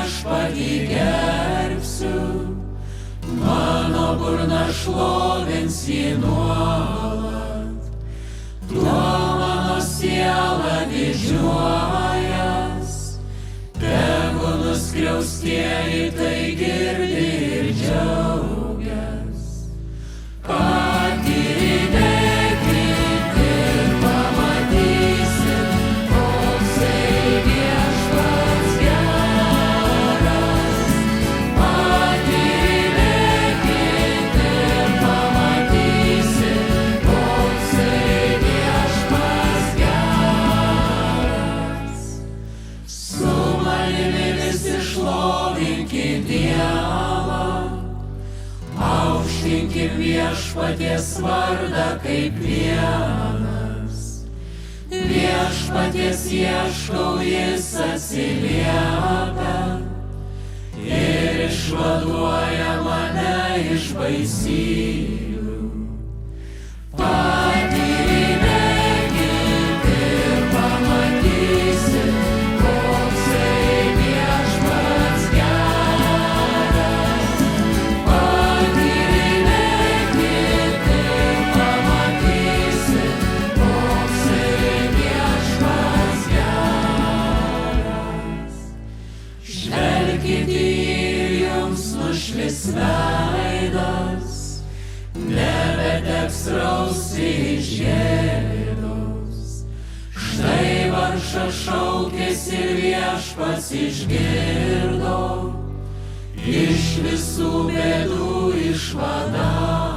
viešpatį gerbsiu, mano burna šlovins jį nuolat. Tuo mano siela didžiuojas, tegu nuskriaustieji tai girdi ir džiaugias. Patylėkit ir pamatysit, koksai viešpats geras. Patylėkit ir pamatysit, koksai viešpats geras. Su manimi visi šlovinkit Dievą, aukštinkim viešpaties vardą kaip vienas. Viešpaties ieškau, jis atsiliepia ir išvaduoja mane iš baisybių. Patylėkit ir pamatysit, koksai viešpats geras. Patylėkit ir pamatysit, koksai viešpats geras. Žvelkit į jį ir jums nušvis veidas, nebeteks rausti iš gėdos. Štai vargšas šaukėsi ir viešpats išgirdo, iš visų bėdų išvadavo.